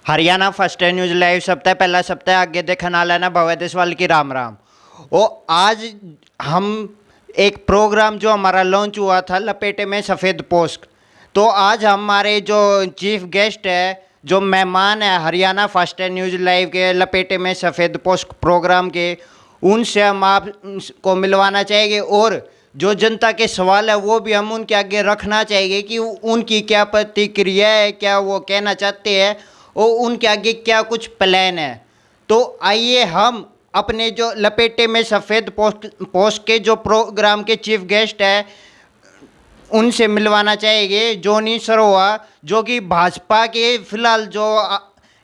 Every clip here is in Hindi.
हरियाणा फर्स्ट है न्यूज लाइव सप्ताह पहला सप्ताह आगे देखना लेना भव्य देशवाल की राम राम। और आज हम एक प्रोग्राम जो हमारा लॉन्च हुआ था लपेटे में सफ़ेद पोस्ट, तो आज हमारे जो चीफ गेस्ट है, जो मेहमान है हरियाणा फर्स्ट है न्यूज लाइव के लपेटे में सफ़ेद पोस्ट प्रोग्राम के, उनसे हम आपको मिलवाना चाहेंगे और जो जनता के सवाल है वो भी हम उनके आगे रखना चाहिए कि उनकी क्या प्रतिक्रिया है, क्या वो कहना चाहते हैं और उनके आगे क्या कुछ प्लान है। तो आइए हम अपने जो लपेटे में सफ़ेद पोस्ट के जो प्रोग्राम के चीफ गेस्ट है उनसे मिलवाना चाहेंगे। जोनी सरोवा जो कि भाजपा के फिलहाल जो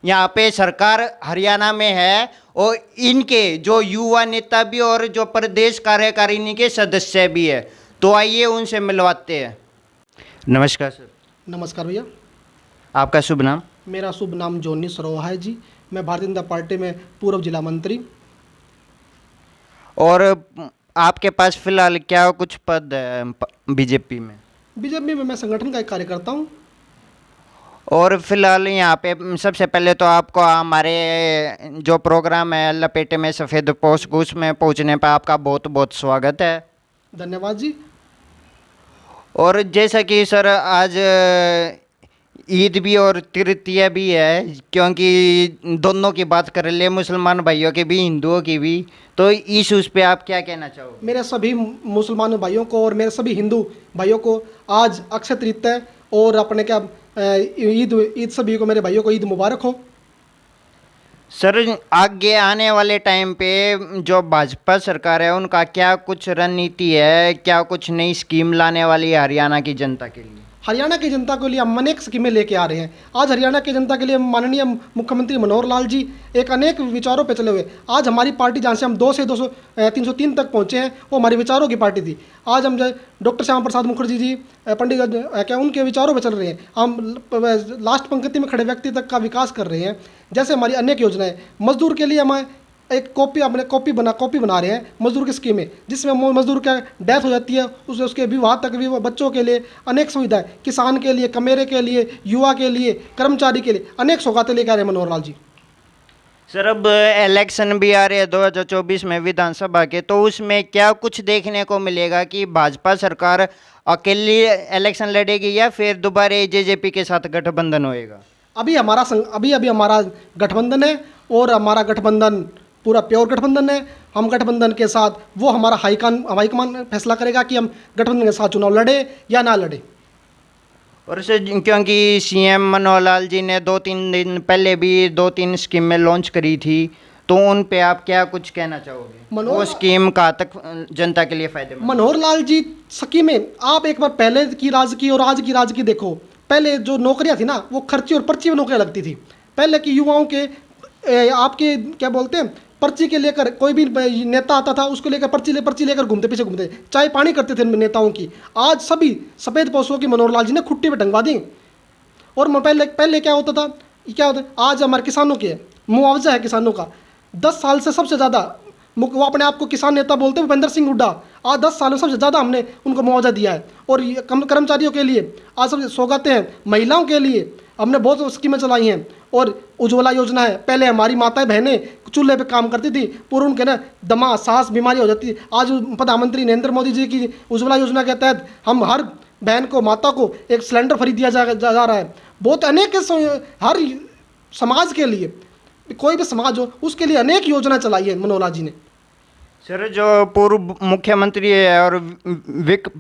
यहाँ पे सरकार हरियाणा में है और इनके जो युवा नेता भी और जो प्रदेश कार्यकारिणी के सदस्य भी है, तो आइए उनसे मिलवाते हैं। नमस्कार सर। नमस्कार भैया। आपका शुभ नाम? मेरा शुभ नाम जोनी सरोहा है जी। मैं भारतीय जनता पार्टी में पूर्व जिला मंत्री। और आपके पास फिलहाल क्या कुछ पद है बीजेपी में? बीजेपी में मैं संगठन का एक कार्यकर्ता हूँ। और फिलहाल यहाँ पे सबसे पहले तो आपको हमारे जो प्रोग्राम है लपेटे में सफ़ेद पोस्ट उसमें पहुँचने पर आपका बहुत बहुत स्वागत है। धन्यवाद जी। और जैसा कि सर आज ईद भी और तृतीया भी है, क्योंकि दोनों की बात कर ले, मुसलमान भाइयों की भी हिंदुओं की भी, तो इस उस पे आप क्या कहना चाहोगे? मेरे सभी मुसलमान भाइयों को और मेरे सभी हिंदू भाइयों को आज अक्षय तृतीया और अपने क्या ईद सभी को, मेरे भाइयों को ईद मुबारक हो। सर आगे आने वाले टाइम पे जो भाजपा सरकार है उनका क्या कुछ रणनीति है, क्या कुछ नई स्कीम लाने वाली है हरियाणा की जनता के लिए? हरियाणा की जनता के लिए हम अनेक स्कीमें लेके आ रहे हैं। आज हरियाणा की जनता के लिए माननीय मुख्यमंत्री मनोहर लाल जी एक अनेक विचारों पे चले हुए। आज हमारी पार्टी जहाँ से हम 2 से 303 तक पहुँचे हैं वो हमारे विचारों की पार्टी थी। आज हम डॉक्टर श्यामा प्रसाद मुखर्जी जी पंडित क्या उनके विचारों पे चल रहे हैं। हम लास्ट पंक्ति में खड़े व्यक्ति तक का विकास कर रहे हैं। जैसे हमारी अनेक योजनाएं, मजदूर के लिए हम एक कॉपी बना रहे हैं मजदूर की स्कीम में, जिसमें मजदूर का डेथ हो जाती है उसके विवाह तक भी, बच्चों के लिए अनेक सुविधाएं, किसान के लिए, कमेरे के लिए, युवा के लिए, कर्मचारी के लिए अनेक सौगातें लेकर आ रहे हैं मनोहर लाल जी। सर अब इलेक्शन भी आ रहे हैं 2024 में विधानसभा के, तो उसमें क्या कुछ देखने को मिलेगा कि भाजपा सरकार अकेली इलेक्शन लड़ेगी या फिर दोबारा जेजेपी के साथ गठबंधन होएगा? अभी हमारा गठबंधन है और हमारा गठबंधन पूरा प्योर गठबंधन है। हम गठबंधन के साथ, वो हमारा हाईकमान फैसला करेगा कि हम गठबंधन के साथ चुनाव लड़े या ना लड़े। और सर क्योंकि सीएम मनोहर लाल जी ने 2-3 दिन पहले भी 2-3 स्कीमें लॉन्च करी थी, तो उन पे आप क्या कुछ कहना चाहोगे? वो स्कीम कहाँ तक जनता के लिए फायदेमंद? मनोहर लाल जी स्कीमें आप एक बार पहले की राज की और आज की राज की देखो। पहले जो नौकरियां थी ना वो खर्ची और पर्ची में नौकरियां लगती थी। पहले की युवाओं के आपके क्या बोलते हैं, पर्ची के लेकर कोई भी नेता आता था उसको लेकर पर्ची लेकर पीछे घूमते, चाय पानी करते थे नेताओं की। आज सभी सफ़ेद पोस्टों की मनोहर लाल जी ने खुट्टी पे टंगवा दी। और पहले क्या होता था, आज हमारे किसानों के मुआवजा है किसानों का 10 साल से सबसे ज़्यादा, वो अपने आप को किसान नेता बोलते हैं भूपेंद्र सिंह हुड्डा, आज 10 साल में सबसे ज़्यादा हमने उनको मुआवजा दिया है। और कर्मचारियों के लिए आज सबसे सौगातें हैं। महिलाओं के लिए हमने बहुत स्कीमें चलाई हैं। और उज्ज्वला योजना है, पहले हमारी माताएं बहनें चूल्हे पे काम करती थी, पूर्व उनके ना दमा सांस बीमारी हो जाती थी। आज प्रधानमंत्री नरेंद्र मोदी जी की उज्ज्वला योजना के तहत हम हर बहन को, माता को एक सिलेंडर फ्री दिया जा रहा है। बहुत अनेक हर समाज के लिए, कोई भी समाज हो उसके लिए अनेक योजना चलाई है मनोहर लाल जी ने। सर जो पूर्व मुख्यमंत्री है और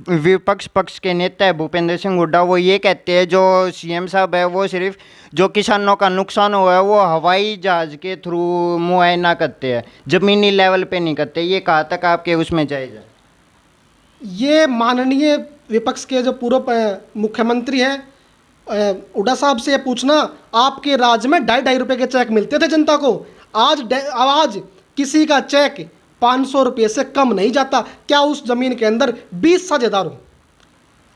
विपक्ष पक्ष के नेता है भूपेंद्र सिंह हुड्डा, वो ये कहते हैं जो सीएम साहब है वो सिर्फ जो किसानों का नुकसान हुआ है वो हवाई जहाज़ के थ्रू मुआयना करते हैं, ज़मीनी लेवल पे नहीं करते। ये कहाँ तक आपके उसमें जायज़ है? ये माननीय विपक्ष के जो पूर्व मुख्यमंत्री हैं हुड्डा साहब से पूछना, आपके राज्य में 2.5 रुपये के चेक मिलते थे जनता को। आज किसी का चेक 500 रुपये से कम नहीं जाता। क्या उस ज़मीन के अंदर 20 साझेदार हो?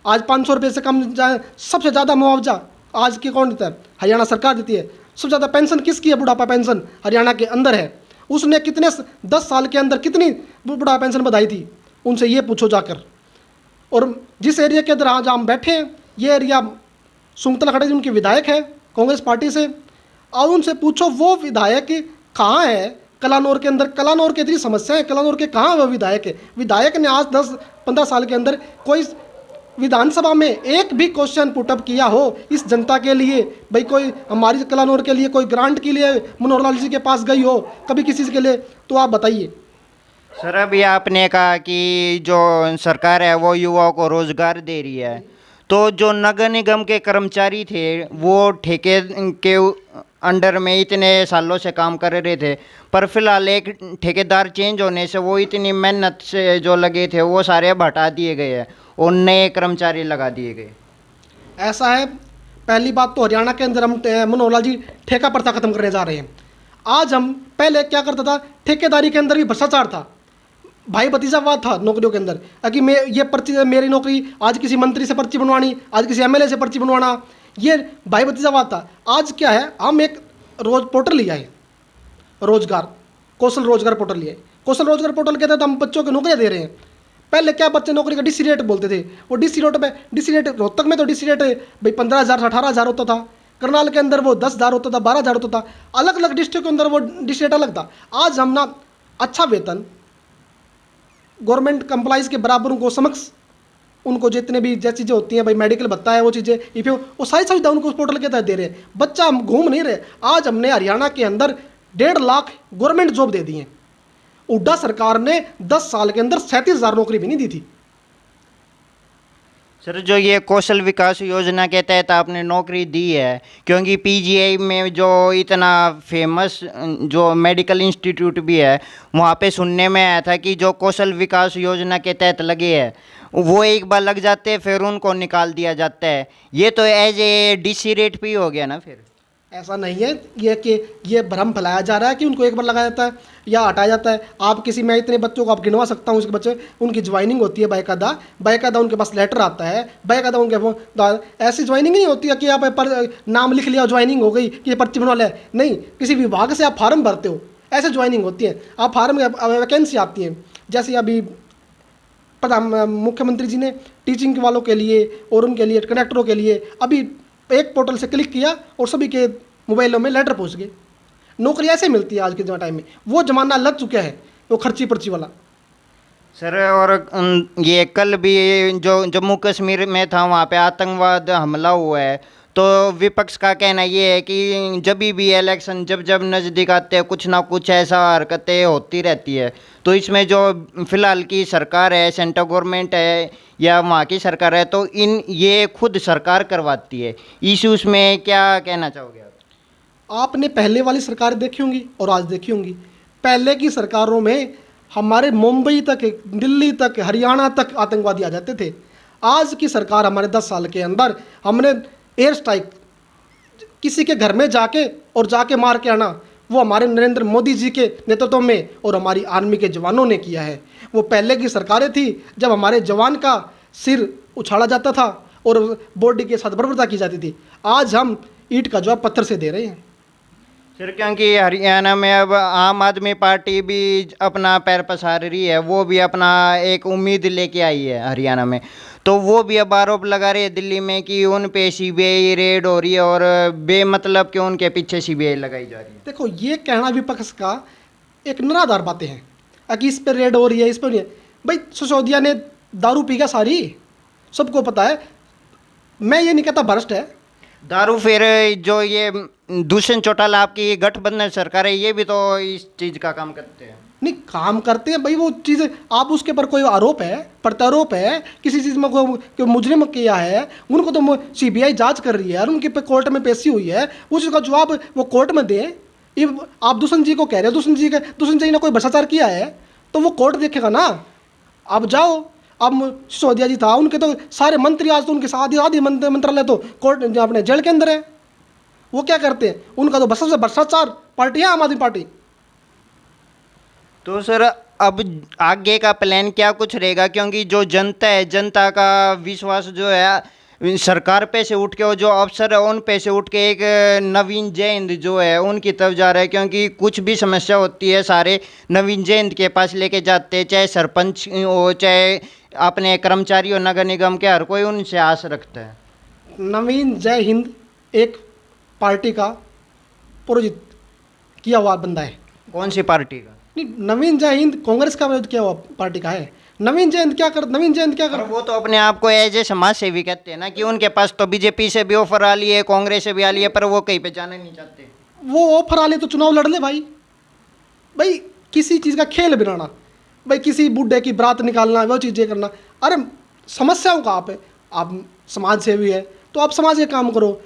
आज 500 रुपये से कम जाए। सबसे ज़्यादा मुआवजा आज की कौन देता है? हरियाणा सरकार देती है। सबसे ज़्यादा पेंशन किसकी है? बुढ़ापा पेंशन हरियाणा के अंदर है। उसने कितने 10 साल के अंदर कितनी बुढ़ापा पेंशन बधाई थी? उनसे ये पूछो जाकर। और जिस एरिया के अंदर आज हम बैठे हैं, ये एरिया सुमतला खड़े जी उनके विधायक है कांग्रेस पार्टी से। और उनसे पूछो वो विधायक कहाँ है कलानौर के अंदर। कलानौर की इतनी समस्या है, कलानौर के कहाँ वो विधायक है? विधायक ने आज 10-15 साल के अंदर कोई विधानसभा में एक भी क्वेश्चन पुटअप किया हो इस जनता के लिए? भाई कोई हमारी कलानौर के लिए कोई ग्रांट के लिए मनोहर लाल जी के पास गई हो कभी किसी के लिए? तो आप बताइए। सर अभी आपने कहा कि जो सरकार है वो युवाओं को रोजगार दे रही है, तो जो नगर निगम के कर्मचारी थे वो ठेके के अंडर में इतने सालों से काम कर रहे थे, पर फिलहाल एक ठेकेदार चेंज होने से वो इतनी मेहनत से जो लगे थे वो सारे अब हटा दिए गए हैं और नए कर्मचारी लगा दिए गए। ऐसा है, पहली बात तो हरियाणा के अंदर हम मनोहर लाल जी ठेका प्रथा खत्म करने जा रहे हैं। आज हम पहले क्या करता था, ठेकेदारी के अंदर भी भ्रष्टाचार था, भाई भतीजावाद था नौकरियों के अंदर। कि मैं ये पर्ची मेरी नौकरी, आज किसी मंत्री से पर्ची बनवानी, आज किसी एमएलए से पर्ची बनवाना, ये भाई भतीजावाद था। आज क्या है, हम एक रोज पोर्टल लिया है, रोजगार कौशल रोजगार पोर्टल लिया है। कौशल रोजगार पोर्टल के तहत हम बच्चों को नौकरियां दे रहे हैं। पहले क्या बच्चे नौकरी का डीसी रेट बोलते थे, वो डीसी रेट रोहतक में तो डीसी रेट भाई 15,000 से 18,000 होता था, करनाल के अंदर वो 10,000 होता था, 12,000 होता था, अलग अलग डिस्ट्रिक्ट के अंदर वो डीसी रेट अलग था। आज हम ना अच्छा वेतन गवर्नमेंट कंप्लाइज के बराबर उनको समक्ष उनको जितने भी जैसी चीज़ें होती हैं, भाई मेडिकल भत्ता है, वो चीज़ें इफ वो सारी सुविधा उनको उस पोर्टल के तहत दे रहे हैं। बच्चा हम घूम नहीं रहे। आज हमने हरियाणा के अंदर 1.5 लाख गवर्नमेंट जॉब दे दी हैं। हुड्डा सरकार ने 10 साल के अंदर 37,000 नौकरी भी नहीं दी थी। सर जो ये कौशल विकास योजना के तहत आपने नौकरी दी है, क्योंकि पीजीआई में जो इतना फेमस जो मेडिकल इंस्टीट्यूट भी है वहाँ पे सुनने में आया था कि जो कौशल विकास योजना के तहत लगे हैं वो एक बार लग जाते हैं फिर उनको निकाल दिया जाता है। ये तो एज ए डीसी रेट पे ही हो गया ना फिर? ऐसा नहीं है, ये कि ये भ्रम फैलाया जा रहा है कि उनको एक बार लगाया जाता है या हटाया जाता है। आप किसी, मैं इतने बच्चों को आप गिनवा सकता हूँ, उसके बच्चे उनकी ज्वाइनिंग होती है बायकायदा उनके पास लेटर आता है, बायकायदा उनके ऐसी ज्वाइनिंग नहीं होती है कि आप पर नाम लिख लिया ज्वाइनिंग हो गई कि पर्ची बनवा लिया। नहीं, किसी विभाग से आप फार्म भरते हो, ऐसे ज्वाइनिंग होती है। आप फार्म वैकेंसी आती है, जैसे अभी मुख्यमंत्री जी ने टीचिंग वालों के लिए और उनके लिए कंडक्टरों के लिए अभी एक पोर्टल से क्लिक किया और सभी के मोबाइलों में लेटर पहुंच गए। नौकरी ऐसे मिलती है आज के टाइम में, वो जमाना लग चुका है, वो खर्ची पर्ची वाला। सर और ये कल भी जो जम्मू कश्मीर में था वहाँ पे आतंकवाद हमला हुआ है, तो विपक्ष का कहना ये है कि जब भी इलेक्शन जब नज़दीक आते हैं कुछ ना कुछ ऐसा हरकतें होती रहती है। तो इसमें जो फिलहाल की सरकार है, सेंट्रल गवर्नमेंट है या वहाँ की सरकार है, तो ये खुद सरकार करवाती है। इश्यूज में क्या कहना चाहोगे आप? आपने पहले वाली सरकार देखी होंगी और आज देखी होंगी। पहले की सरकारों में हमारे मुंबई तक, दिल्ली तक, हरियाणा तक आतंकवादी आ जाते थे। आज की सरकार हमारे 10 साल के अंदर हमने एयर स्ट्राइक किसी के घर में जाके मार के आना, वो हमारे नरेंद्र मोदी जी के नेतृत्व में और हमारी आर्मी के जवानों ने किया है। वो पहले की सरकारें थी जब हमारे जवान का सिर उछाला जाता था और बॉडी के साथ बर्बरता की जाती थी। आज हम ईंट का जवाब पत्थर से दे रहे हैं। सर क्योंकि हरियाणा में अब आम आदमी पार्टी भी अपना पैर पसार रही है, वो भी अपना एक उम्मीद लेके आई है हरियाणा में, तो वो भी अब आरोप लगा रहे हैं दिल्ली में कि उन पे सीबीआई रेड हो रही है और बेमतलब के उनके पीछे सीबीआई लगाई जा रही है। देखो, ये कहना विपक्ष का एक निराधार बातें हैं कि इस पर रेड हो रही है, इस पर नहीं है। भाई सिसोदिया ने दारू पी का सारी, सबको पता है। मैं ये नहीं कहता भ्रष्ट है दारू, फिर जो ये दुष्यंत चौटाला आपकी गठबंधन सरकार है ये भी तो इस चीज़ का काम करते हैं। नहीं, काम करते हैं भाई, वो चीज़ें आप उसके पर कोई आरोप है, प्रत्यारोप है, किसी चीज़ में कोई मुजरिम किया है, उनको तो सीबीआई जांच कर रही है और उनके पे कोर्ट में पेशी हुई है, उस चीज़ का जवाब वो कोर्ट में दें। ये आप दुष्यंत जी को कह रहे हो, दुष्यंत जी ने कोई भ्रष्टाचार किया है तो वो कोर्ट देखेगा ना। अब जाओ, अब सिसोदिया जी था, उनके तो सारे मंत्री आज तो उनके आधी मंत्रालय तो कोर्ट अपने जेल के अंदर है। वो क्या करते हैं, उनका तो सबसे भ्रष्टाचार पार्टी है आम आदमी पार्टी। तो सर अब आगे का प्लान क्या कुछ रहेगा, क्योंकि जो जनता है, जनता का विश्वास जो है सरकार पे से उठ के और जो अफसर है उन पे से उठ के एक नवीन जयंत जो है उनकी तरफ जा रहा है, क्योंकि कुछ भी समस्या होती है सारे नवीन जयंत के पास लेके जाते हैं, चाहे सरपंच हो चाहे अपने कर्मचारी हो नगर निगम के, हर कोई उनसे आस रखता है। नवीन जय हिंद एक पार्टी का पुरोहित किया हुआ बंदा है। कौन सी पार्टी का? नहीं, नवीन जयहिंद कांग्रेस का विरोध किया हुआ पार्टी का है। नवीन जयंत क्या पर कर वो तो अपने आप को एज ए समाज सेवी कहते हैं ना, कि उनके पास तो बीजेपी से भी ऑफर आ ली है, कांग्रेस से भी आ ली है, पर वो कहीं पे जाना नहीं चाहते। वो ऑफर आ ले तो चुनाव लड़ ले भाई। भाई किसी चीज़ का खेल बनाना, भाई किसी बूढ़े की बारात निकालना, वो चीज़ें करना, अरे समस्याओं का आप समाज सेवी है तो आप समाज के काम करो,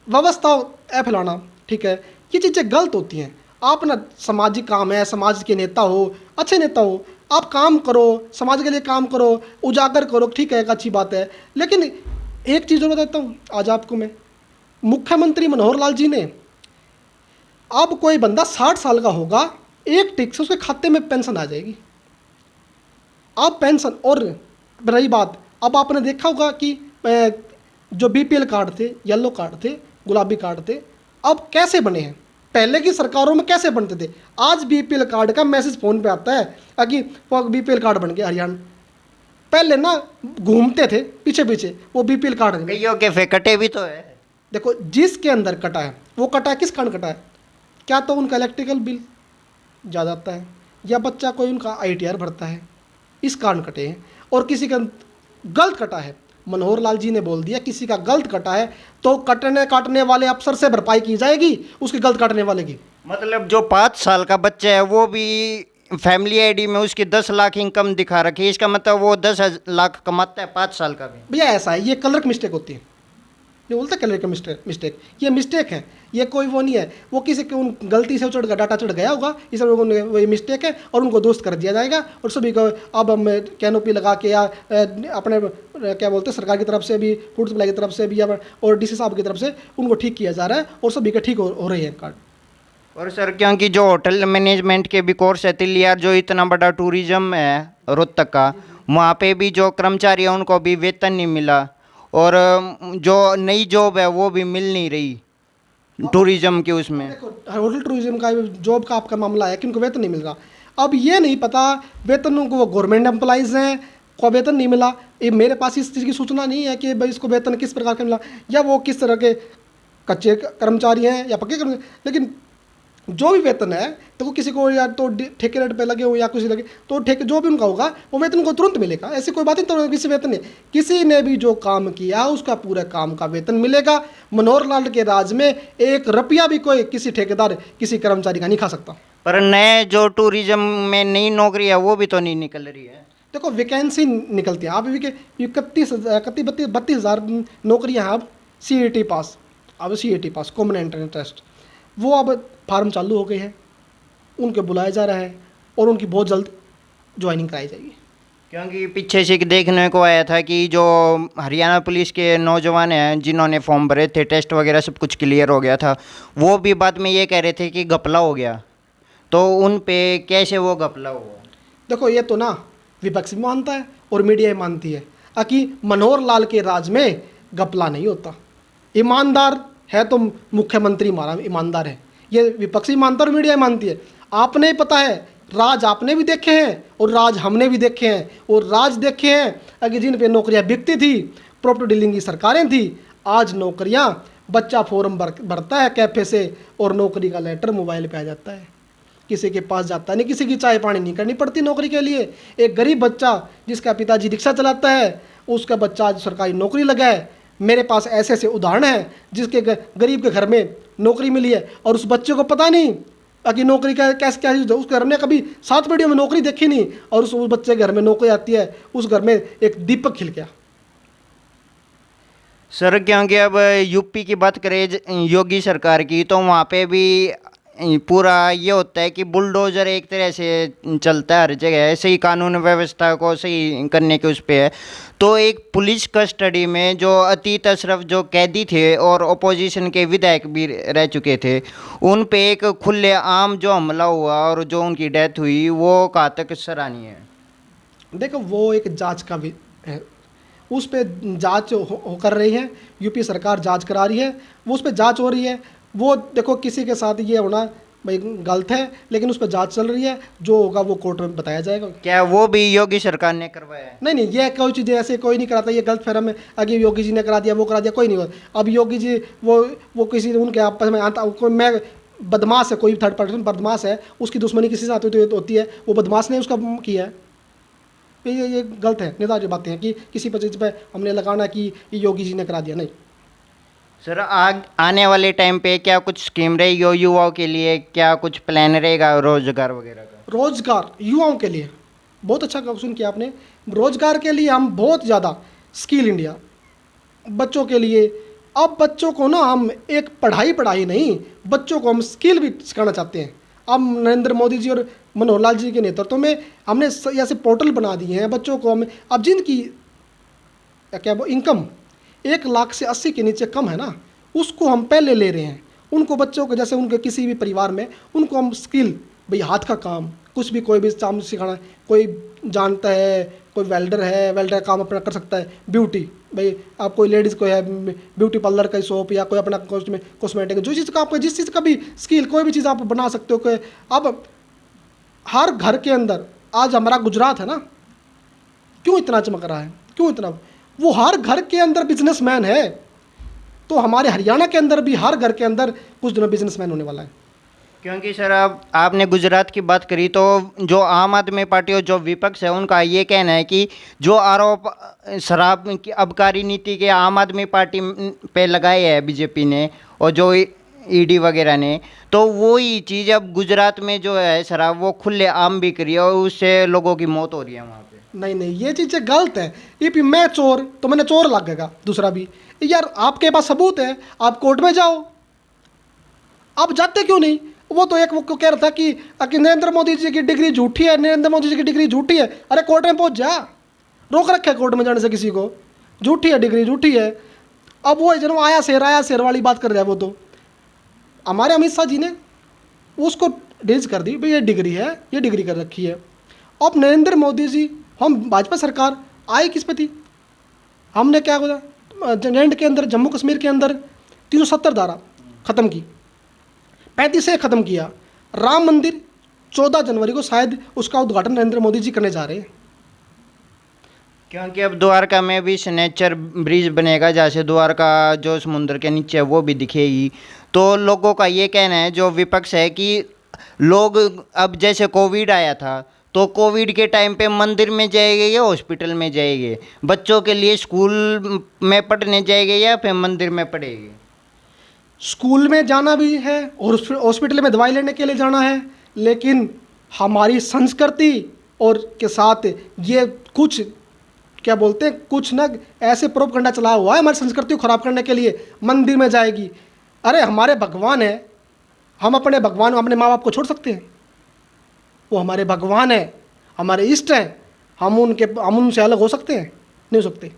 व्यवस्था फैलाना, ठीक है, ये चीज़ें गलत होती हैं। आप ना सामाजिक काम है, समाज के नेता हो, अच्छे नेता हो, आप काम करो, समाज के लिए काम करो, उजागर करो, ठीक है, एक अच्छी बात है। लेकिन एक चीज़ और बताता हूँ आज आपको मैं, मुख्यमंत्री मनोहर लाल जी ने, अब कोई बंदा 60 साल का होगा, एक टिक से उसके खाते में पेंशन आ जाएगी। अब पेंशन, और रही बात, अब आपने देखा होगा कि जो बीपीएल कार्ड थे, येलो कार्ड थे, गुलाबी कार्ड थे, अब कैसे बने हैं, पहले की सरकारों में कैसे बनते थे। आज बीपीएल कार्ड का मैसेज फ़ोन पे आता है कि वो बीपीएल कार्ड बन गया हरियाणा। पहले ना घूमते थे पीछे पीछे वो बीपीएल कार्ड। कईयों के फेकटे भी तो है। देखो जिसके अंदर कटा है वो कटा है किस कारण कटा है, क्या तो उनका इलेक्ट्रिकल बिल ज़्यादा आता है, या बच्चा कोई उनका ITR भरता है, इस कारण कटे हैं। और किसी का गलत कटा है, मनोहर लाल जी ने बोल दिया किसी का गलत कटा है तो काटने वाले अफसर से भरपाई की जाएगी उसके गलत काटने वाले की। मतलब जो 5 साल का बच्चा है वो भी फैमिली आईडी में उसकी 10 लाख इनकम दिखा रखी है, इसका मतलब वो 10 लाख कमाता है 5 साल का भी। भैया ऐसा है, ये कलर की मिस्टेक होती है, नहीं बोलते कलर का मिस्टेक, ये मिस्टेक है, ये कोई वो नहीं है, वो किसी के उन गलती से चढ़ गया, डाटा चढ़ गया होगा, इस वो ये मिस्टेक है और उनको दोस्त कर दिया जाएगा। और सभी को अब हम कैनोपी लगा के या अपने क्या बोलते हैं सरकार की तरफ से भी, फूड सप्लाई की तरफ से भी, और DC साहब की तरफ से उनको ठीक किया जा रहा है और सभी का ठीक हो रही है कार्ड। और सर क्योंकि जो होटल मैनेजमेंट के भी कोर्स है तिलियार, जो इतना बड़ा टूरिज्म है रोहतक का, वहाँ पे भी जो कर्मचारी हैं उनको भी वेतन नहीं मिला, और जो नई जॉब है वो भी मिल नहीं रही टूरिज्म के उसमें। देखो होटल टूरिज्म का जॉब का आपका मामला है कि उनको वेतन नहीं मिल रहा। अब ये नहीं पता वेतन उनको, वो गवर्नमेंट एम्प्लॉइज़ हैं को वेतन नहीं मिला, ये मेरे पास इस चीज़ की सूचना नहीं है कि भाई इसको वेतन किस प्रकार का मिला, या वो किस तरह के कच्चे कर्मचारी हैं या पक्के कर्मचारी, लेकिन जो भी वेतन है तो वो किसी को या तो ठेके रेट पे लगे हो या कुछ लगे तो ठेके जो भी उनका होगा वो वेतन को तुरंत मिलेगा, ऐसी कोई बात नहीं। तो किसी वेतन नहीं, किसी ने भी जो काम किया उसका पूरे काम का वेतन मिलेगा। मनोहर लाल के राज में 1 रुपया भी कोई किसी ठेकेदार किसी कर्मचारी का नहीं खा सकता। पर नए जो टूरिज्म में नई नौकरी है वो भी तो नहीं निकल रही है। देखो वैकेंसी निकलती है, आप 32,000 नौकरियाँ हैं अब CET पास, अब CET पास कॉमन एंट्रेंस टेस्ट, वो अब फार्म चालू हो गए हैं, उनके बुलाया जा रहा है और उनकी बहुत जल्द ज्वाइनिंग कराई जाएगी। क्योंकि पीछे से देखने को आया था कि जो हरियाणा पुलिस के नौजवान हैं जिन्होंने फॉर्म भरे थे, टेस्ट वगैरह सब कुछ क्लियर हो गया था, वो भी बाद में ये कह रहे थे कि घपला हो गया, तो उन पे कैसे वो घपला हुआ? देखो ये तो ना विपक्ष भी मानता है और मीडिया भी मानती है कि मनोहर लाल के राज में घपला नहीं होता, ईमानदार है तो मुख्यमंत्री हमारा ईमानदार है, ये विपक्षी मानता और मीडिया मानती है। आपने पता है राज आपने भी देखे हैं और राज हमने भी देखे हैं, और राज देखे हैं कि जिन पे नौकरियां बिकती थी, प्रॉपर्टी डीलिंग की सरकारें थी, आज नौकरियां बच्चा फॉर्म भरता है कैफे से और नौकरी का लेटर मोबाइल पे आ जाता है, किसी के पास जाता नहीं, किसी की चाय पानी नहीं करनी पड़ती नौकरी के लिए। एक गरीब बच्चा जिसका पिताजी रिक्शा चलाता है उसका बच्चा आज सरकारी नौकरी लगा है। मेरे पास ऐसे ऐसे उदाहरण हैं जिसके गरीब के घर में नौकरी मिली है और उस बच्चे को पता नहीं कि नौकरी का कैसे क्या चीज़ है, उस घर में कभी 7 पीढ़ियों में नौकरी देखी नहीं, और उस बच्चे के घर में नौकरी आती है, उस घर में एक दीपक खिल गया। सर क्योंकि अब यूपी की बात करें योगी सरकार की, तो वहाँ पे भी पूरा ये होता है कि बुलडोज़र एक तरह से चलता है हर जगह, सही कानून व्यवस्था को सही करने के उस पे है। तो एक पुलिस कस्टडी में जो अतीत अशरफ जो कैदी थे और अपोजिशन के विधायक भी रह चुके थे, उन पे एक खुले आम जो हमला हुआ और जो उनकी डेथ हुई वो कहाँ तक सराहनीय है? देखो वो एक जांच का भी है, उस पर जांच कर रही है, यूपी सरकार जांच करा रही है, वो उस पर जांच हो रही है। वो देखो किसी के साथ ये होना भाई गलत है, लेकिन उस पर जांच चल रही है, जो होगा वो कोर्ट में बताया जाएगा। क्या वो भी योगी सरकार ने करवाया है? नहीं नहीं, ये कोई चीज़ ऐसे कोई नहीं कराता, ये गलत फहम है। आगे योगी जी ने करा दिया, वो करा दिया, कोई नहीं होता। अब योगी जी वो किसी उनके आपस में आता, मैं बदमाश है, कोई थर्ड पर्सन बदमाश है, उसकी दुश्मनी किसी से आती होती है, वो बदमाश ने उसका किया है। ये गलत है, नेताजी बातें हैं कि किसी पर चीज़ पर हमने लगाना कि ये योगी जी ने करा दिया, नहीं। सर आने वाले टाइम पे क्या कुछ स्कीम रहेगी युवाओं के लिए, क्या कुछ प्लान रहेगा रोजगार वगैरह का? रोजगार युवाओं के लिए बहुत अच्छा क्वेश्चन किया आपने। रोजगार के लिए हम बहुत ज़्यादा स्किल इंडिया बच्चों के लिए, अब बच्चों को ना हम एक पढ़ाई नहीं, बच्चों को हम स्किल भी सिखाना चाहते हैं। अब नरेंद्र मोदी जी और मनोहर लाल जी के नेतृत्व में हमने ऐसे पोर्टल बना दिए हैं बच्चों को। हम अब जिनकी क्या इनकम 1 लाख से 80 के नीचे कम है ना, उसको हम पहले ले रहे हैं। उनको बच्चों को, जैसे उनके किसी भी परिवार में, उनको हम स्किल, भाई हाथ का काम कुछ भी, कोई भी काम सिखाना, कोई जानता है, कोई वेल्डर है, वेल्डर काम अपना कर सकता है। ब्यूटी, भाई आप कोई लेडीज़ को है ब्यूटी पार्लर का शॉप, या कोई अपना कॉस्मेटिक, जो चीज़ का आपको जिस चीज़ का भी स्किल, कोई भी चीज़ आप बना सकते हो। अब हर घर के अंदर, आज हमारा गुजरात है ना, क्यों इतना चमक रहा है, क्यों इतना, वो हर घर के अंदर बिजनेसमैन है। तो हमारे हरियाणा के अंदर भी हर घर के अंदर कुछ दिनों बिजनेसमैन होने वाला है। क्योंकि सर अब आपने गुजरात की बात करी, तो जो आम आदमी पार्टी और जो विपक्ष है उनका ये कहना है कि जो आरोप शराब की आबकारी नीति के आम आदमी पार्टी पे लगाए हैं बीजेपी ने और जो ईडी वगैरह ने, तो वही चीज़ अब गुजरात में जो है शराब वो खुले आम बिक रही है और उससे लोगों की मौत हो रही है वहाँ पे। नहीं नहीं, ये चीज़ें गलत है। ये भी मैं चोर तो मैंने चोर लगेगा, दूसरा भी यार आपके पास सबूत है, आप कोर्ट में जाओ। आप जाते क्यों नहीं? वो तो एक वो कह रहा था कि नरेंद्र मोदी जी की डिग्री झूठी है, नरेंद्र मोदी जी की डिग्री झूठी है। अरे कोर्ट में पहुंच जा, रोक रखा है कोर्ट में जाने से किसी को? झूठी है डिग्री, झूठी है। अब वो जब आया शेर वाली बात कर रहा है, वो तो हमारे अमित शाह जी ने उसको डिज कर दी, भाई ये डिग्री है, ये डिग्री कर रखी है। अब नरेंद्र मोदी जी, हम भाजपा सरकार आई किस पे थी? हमने क्या बोला, लैंड के अंदर, जम्मू कश्मीर के अंदर 370 धारा ख़त्म की, 35 से ख़त्म किया। राम मंदिर 14 जनवरी को शायद उसका उद्घाटन नरेंद्र मोदी जी करने जा रहे हैं। क्योंकि अब द्वारका में भी सिग्नेचर ब्रिज बनेगा, जैसे द्वारका जो समुद्र के नीचे है वो भी दिखेगी। तो लोगों का ये कहना है, जो विपक्ष है, कि लोग अब जैसे कोविड आया था तो कोविड के टाइम पे मंदिर में जाएंगे या हॉस्पिटल में जाएंगे, बच्चों के लिए स्कूल में पढ़ने जाएंगे या फिर मंदिर में पढ़ेंगे? स्कूल में जाना भी है और हॉस्पिटल में दवाई लेने के लिए जाना है, लेकिन हमारी संस्कृति और के साथ ये कुछ क्या बोलते हैं, कुछ ना ऐसे प्रोपगंडा चला हुआ है हमारी संस्कृति को खराब करने के लिए। मंदिर में जाएगी, अरे हमारे भगवान है, हम अपने भगवान, अपने माँ बाप को छोड़ सकते हैं? वो हमारे भगवान है, हमारे इष्ट हैं, हम उनसे अलग हो सकते हैं? नहीं हो सकते।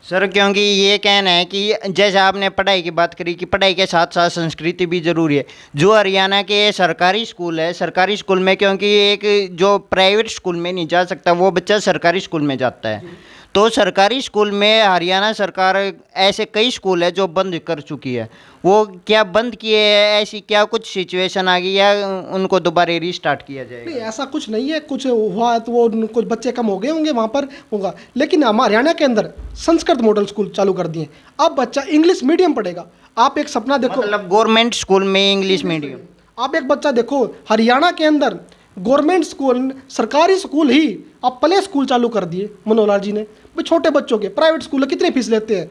सर क्योंकि ये कहना है कि जैसे आपने पढ़ाई की बात करी कि पढ़ाई के साथ साथ संस्कृति भी ज़रूरी है। जो हरियाणा के सरकारी स्कूल है, सरकारी स्कूल में, क्योंकि एक जो प्राइवेट स्कूल में नहीं जा सकता वो बच्चा सरकारी स्कूल में जाता है, तो सरकारी स्कूल में हरियाणा सरकार ऐसे कई स्कूल है जो बंद कर चुकी है। वो क्या बंद किए हैं, ऐसी क्या कुछ सिचुएशन आ गई या उनको दोबारा रीस्टार्ट किया जाएगा? नहीं, ऐसा कुछ नहीं है। कुछ हुआ तो वो कुछ बच्चे कम हो गए होंगे, वहाँ पर होगा। लेकिन हमारे हरियाणा के अंदर संस्कृत मॉडल स्कूल चालू कर दिए। अब बच्चा इंग्लिश मीडियम पढ़ेगा। आप एक सपना देखो, मतलब गवर्नमेंट स्कूल में इंग्लिश मीडियम। आप एक बच्चा देखो, हरियाणा के अंदर गवर्नमेंट स्कूल, सरकारी स्कूल ही अब प्ले स्कूल चालू कर दिए मनोहर लाल जी ने। भाई छोटे बच्चों के प्राइवेट स्कूल कितनी फीस लेते हैं?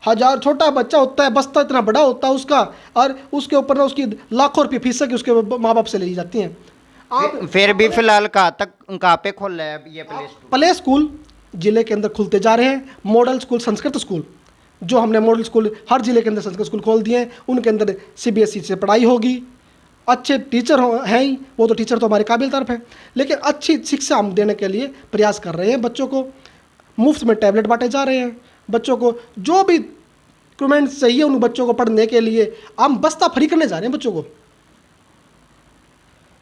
1000। छोटा बच्चा होता है, बस्ता इतना बड़ा होता है उसका, और उसके ऊपर ना उसकी लाखों रुपये फीस है कि उसके माँ बाप से ली जाती हैं। आप फिर भी फिलहाल कहाँ पे खोल रहा है अब ये प्ले स्कूल जिले के अंदर खुलते जा रहे हैं। मॉडल स्कूल, संस्कृत स्कूल, जो हमने मॉडल स्कूल हर जिले के अंदर संस्कृत स्कूल खोल दिए हैं, उनके अंदर CBSE से पढ़ाई होगी। अच्छे टीचर हैं ही, वो तो टीचर तो हमारे काबिल तरफ है, लेकिन अच्छी शिक्षा हम देने के लिए प्रयास कर रहे हैं। बच्चों को मुफ्त में टैबलेट बांटे जा रहे हैं। बच्चों को जो भी इक्विपमेंट चाहिए उन बच्चों को पढ़ने के लिए हम बस्ता फ्री करने जा रहे हैं बच्चों को।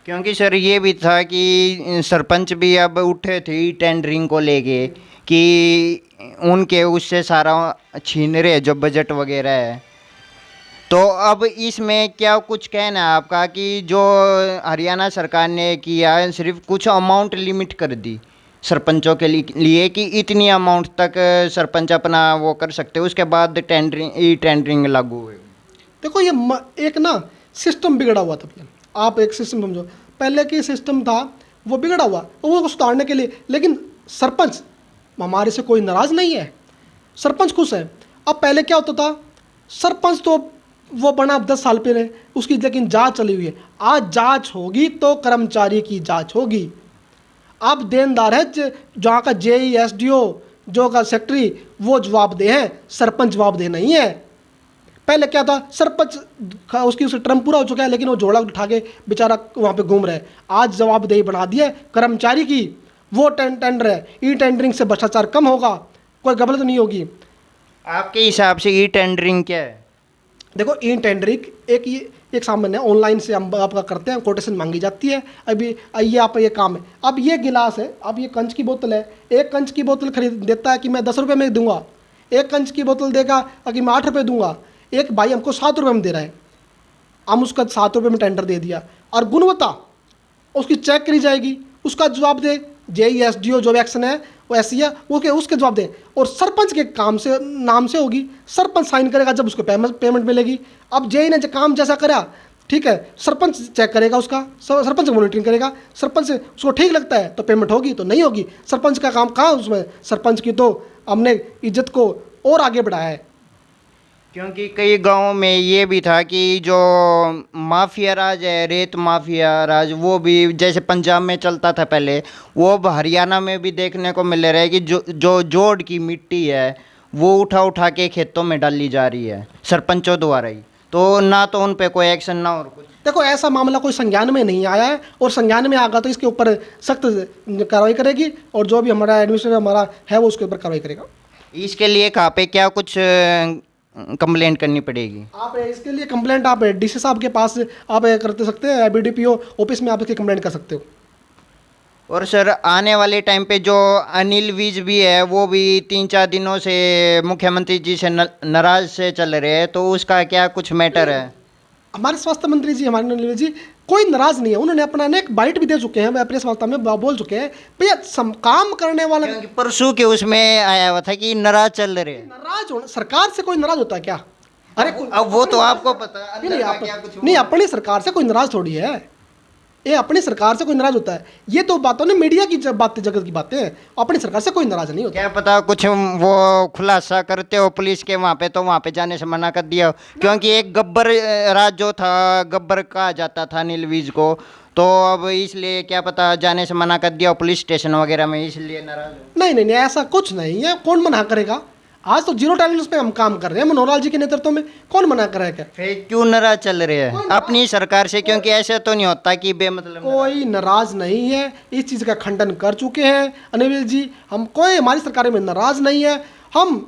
क्योंकि सर ये भी था कि सरपंच भी अब उठे थे टेंडरिंग को लेके कि उनके उससे सारा छीन रहे जो बजट वगैरह है। तो अब इसमें क्या कुछ कहना है आपका कि जो हरियाणा सरकार ने किया है, सिर्फ कुछ अमाउंट लिमिट कर दी सरपंचों के लिए कि इतनी अमाउंट तक सरपंच अपना वो कर सकते हैं, उसके बाद टेंडरिंग ई टेंडरिंग लागू हुई। देखो ये एक ना सिस्टम बिगड़ा हुआ था भैया। आप एक सिस्टम समझो, पहले की सिस्टम था वो बिगड़ा हुआ, तो वो सुधारने के लिए, लेकिन सरपंच हमारे से कोई नाराज़ नहीं है, सरपंच खुश है। अब पहले क्या होता था, सरपंच तो वो बना 10 साल पहले, उसकी लेकिन जांच चली हुई है। आज जांच होगी तो कर्मचारी की जांच होगी। अब देनदार है जहाँ का जेई एसडीओ जो का सेक्रेटरी वो जवाबदेह है, सरपंच जवाबदेह नहीं है। पहले क्या था, सरपंच उसकी टर्म पूरा हो चुका है लेकिन वो जोड़ा उठा के बेचारा वहाँ पे घूम रहा है। आज जवाबदेही बढ़ा दी है कर्मचारी की, वो टेंडर है। ई टेंडरिंग से भ्रष्टाचार कम होगा, कोई गलत नहीं होगी। आपके हिसाब से ई टेंडरिंग क्या है? देखो ई टेंडरिंग एक सामान्य ऑनलाइन से हम आपका करते हैं, कोटेशन मांगी जाती है। अभी ये आप ये काम है। अब ये गिलास है, अब ये कंच की बोतल है, एक कंच की बोतल खरीद देता है कि मैं 10 रुपये में दूंगा, एक कंच की बोतल देगा कि मैं 8 रुपये दूंगा। एक भाई हमको 7 रुपये में दे रहा है, हम उसका 7 रुपये में टेंडर दे दिया, और गुणवत्ता उसकी चेक करी जाएगी, उसका जवाब दे जेई एसडीओ जो भी एक्शन है वो ऐसी है वो के उसके जवाब दे, और सरपंच के काम से नाम से होगी, सरपंच साइन करेगा जब उसको पेमेंट मिलेगी। अब जेई ने जो काम जैसा करा ठीक है, सरपंच चेक करेगा उसका, सरपंच मॉनिटरिंग करेगा, सरपंच से उसको ठीक लगता है तो पेमेंट होगी, तो नहीं होगी। सरपंच का काम कहाँ उसमें, सरपंच की तो हमने इज्जत को और आगे बढ़ाया है। क्योंकि कई गांवों में ये भी था कि जो माफिया राज है, रेत माफिया राज, वो भी जैसे पंजाब में चलता था पहले, वो अब हरियाणा में भी देखने को मिल रहा है कि जो जोड़ की मिट्टी है वो उठा उठा के खेतों में डाली जा रही है सरपंचों द्वारा ही, तो ना तो उन पे कोई एक्शन ना और कुछ। देखो ऐसा मामला कोई संज्ञान में नहीं आया है, और संज्ञान में आगा तो इसके ऊपर सख्त कार्रवाई करेगी, और जो भी हमारा एडमिनिस्ट्रेटर हमारा है वो उसके ऊपर कार्रवाई करेगा। इसके लिए कहाँ पे क्या कुछ कंप्लेंट करनी पड़ेगी? आप इसके लिए कंप्लेंट आप डीसी साहब के पास आप करते सकते हैं, बीडीपीओ ऑफिस में आप इसकी कंप्लेंट कर सकते हो। और सर आने वाले टाइम पे जो अनिल विज भी है वो भी 3-4 दिनों से मुख्यमंत्री जी से नाराज से चल रहे हैं, तो उसका क्या कुछ मैटर है? हमारे स्वास्थ्य मंत्री जी, हमारे नलिनी जी कोई नाराज नहीं है, उन्होंने अपना एक बाइट भी दे चुके हैं, प्रेस वार्ता में बोल चुके हैं भैया काम करने वाला। क्योंकि परसों के उसमें आया हुआ था कि नाराज चल रहे हैं। नाराज होना, सरकार से कोई नाराज होता है क्या? अरे अब वो तो आपको पता है। नहीं, अपनी सरकार से कोई नाराज थोड़ी है, ये अपनी सरकार से कोई नाराज होता है? ये तो बातों ने मीडिया की बातें, जगत की बातें हैं, अपनी सरकार से कोई नाराज नहीं होता। क्या पता कुछ वो खुलासा करते हो पुलिस के वहाँ पे, तो वहाँ पे जाने से मना कर दिया हो। क्योंकि एक गब्बर राज जो था, गब्बर कहा जाता था अनिल विज को, तो अब इसलिए क्या पता जाने से मना कर दिया हो पुलिस स्टेशन वगैरह में, इसलिए नाराज हो। नहीं, ऐसा कुछ नहीं है, कौन मना करेगा? आज तो जीरो टॉलरेंस पे हम काम कर रहे हैं मनोहर लाल जी के नेतृत्व में, कौन मना कर रहा है? क्या फिर क्यों नाराज चल रहे हैं अपनी सरकार से? क्योंकि ऐसा तो नहीं होता कि बेमतलब। कोई नाराज नहीं है, इस चीज़ का खंडन कर चुके हैं अनिल जी, हम कोई हमारी सरकार में नाराज नहीं है। हम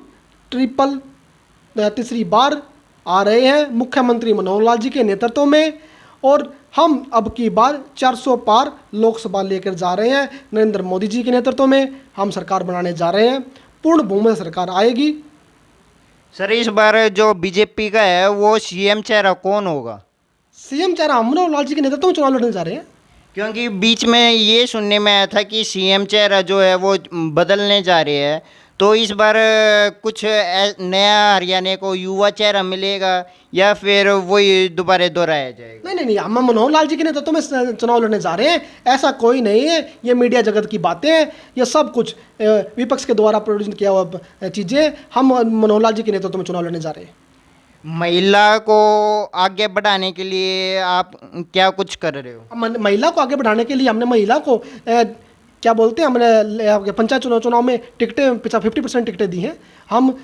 तीसरी बार आ रहे हैं मुख्यमंत्री मनोहर लाल जी के नेतृत्व में, और हम अब की बार 400 पार लोकसभा लेकर जा रहे हैं। नरेंद्र मोदी जी के नेतृत्व में हम सरकार बनाने जा रहे हैं, पूर्ण बहुमत सरकार आएगी। सर इस बार जो बीजेपी का है वो सीएम चेहरा कौन होगा? सीएम चेहरा हम मनोहर लाल जी के नेतृत्व में चुनाव लड़ने जा रहे हैं। क्योंकि बीच में ये सुनने में आया था कि सीएम चेहरा जो है वो बदलने जा रहे हैं, तो इस बार कुछ नया हरियाणा को युवा चेहरा मिलेगा या फिर वही दोबारा दोहराया जाएगा? नहीं, हम मनोहर लाल जी के नेतृत्व में चुनाव लड़ने जा रहे हैं, ऐसा कोई नहीं है। ये मीडिया जगत की बातें हैं, ये सब कुछ विपक्ष के द्वारा प्रोड्यूस किया हुआ चीज़ें। हम मनोहर लाल जी के नेतृत्व में चुनाव लड़ने जा रहे हैं। महिला को आगे बढ़ाने के लिए आप क्या कुछ कर रहे हो? महिला को आगे बढ़ाने के लिए हमने महिला को क्या बोलते हैं, हमने पंचायत चुनाव में टिकटें 50% टिकटें दी हैं। हम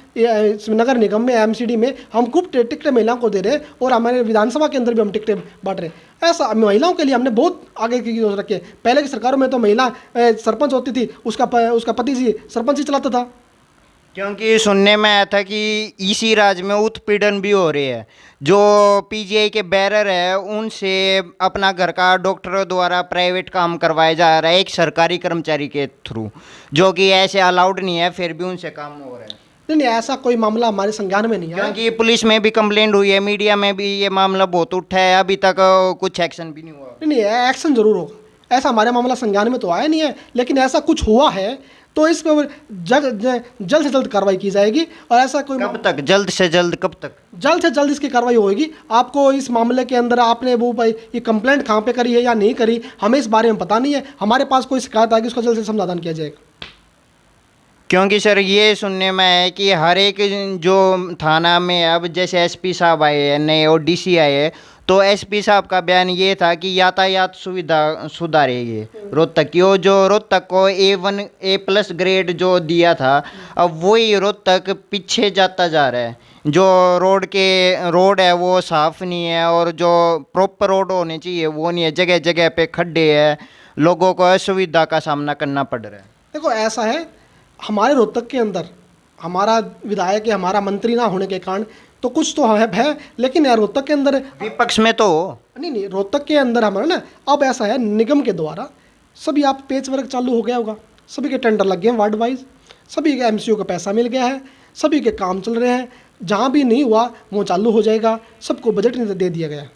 नगर निगम में एमसीडी में हम खूब टिकटें महिलाओं को दे रहे हैं, और हमारे विधानसभा के अंदर भी हम टिकटें बांट रहे हैं। ऐसा महिलाओं के लिए हमने बहुत आगे की योजना रखी है। पहले की सरकारों में तो महिला सरपंच होती थी, उसका पति जी सरपंच ही चलाता था। क्योंकि सुनने में आया था कि इसी राज्य में उत्पीड़न भी हो रहे हैं, जो पीजीआई के बैरर है उनसे अपना घर का डॉक्टरों द्वारा प्राइवेट काम करवाया जा रहा है एक सरकारी कर्मचारी के थ्रू, जो कि ऐसे अलाउड नहीं है, फिर भी उनसे काम हो रहा है। नहीं नहीं, ऐसा कोई मामला हमारे संज्ञान में नहीं है। क्योंकि पुलिस में भी कंप्लेंट हुई है, मीडिया में भी ये मामला बहुत उठा है, अभी तक कुछ एक्शन भी नहीं हुआ। नहीं नहीं, एक्शन जरूर होगा। ऐसा हमारे मामला संज्ञान में तो आया नहीं है, लेकिन ऐसा कुछ हुआ है तो इस पर जल्द से जल्द कार्रवाई की जाएगी। और ऐसा कोई कब तक, जल्द से जल्द कब तक? जल्द से जल्द इसकी कार्रवाई होगी। आपको इस मामले के अंदर आपने वो भाई ये कंप्लेंट कहाँ पे करी है या नहीं करी, हमें इस बारे में पता नहीं है। हमारे पास कोई शिकायत आएगी, उसका जल्द से समाधान किया जाएगा। क्योंकि सर ये सुनने में है कि हर एक जो थाना में अब जैसे एसपी साहब आए हैं नए और डीसी आए हैं, तो एसपी साहब का बयान ये था कि यातायात सुविधा सुधारेगी रोहतक की। वो जो रोहतक को A1 A+ ग्रेड जो दिया था, अब वही रोहतक पीछे जाता जा रहा है। जो रोड है वो साफ़ नहीं है, और जो प्रॉपर रोड होने चाहिए वो नहीं है, जगह जगह पे खड्डे हैं, लोगों को असुविधा का सामना करना पड़ रहा है। देखो ऐसा है, हमारे रोहतक के अंदर हमारा विधायक या हमारा मंत्री ना होने के कारण तो कुछ तो है, लेकिन यार रोहतक के अंदर विपक्ष में तो नहीं, रोहतक के अंदर हमारा ना अब ऐसा है, निगम के द्वारा सभी आप पेच वर्क चालू हो गया होगा, सभी के टेंडर लग गए हैं वार्ड वाइज, सभी के MCO का पैसा मिल गया है, सभी के काम चल रहे हैं। जहाँ भी नहीं हुआ वो चालू हो जाएगा, सबको बजट दे दिया गया है।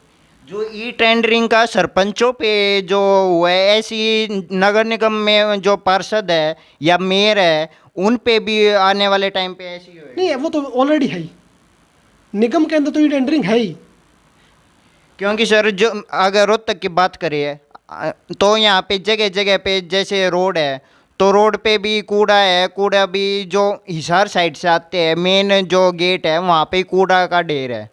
जो ई टेंडरिंग का सरपंचों पे जो हुआ है, ऐसी नगर निगम में जो पार्षद है या मेयर है उन पे भी आने वाले टाइम पे ऐसी होएगी? नहीं, वो तो ऑलरेडी है ही, निगम के अंदर तो ये टेंडरिंग है ही। क्योंकि सर जो अगर रोहतक की बात करें तो यहाँ पे जगह जगह पे जैसे रोड है, तो रोड पे भी कूड़ा है, कूड़ा भी जो हिसार साइड से आते हैं, मेन जो गेट है वहाँ पे कूड़ा का ढेर है।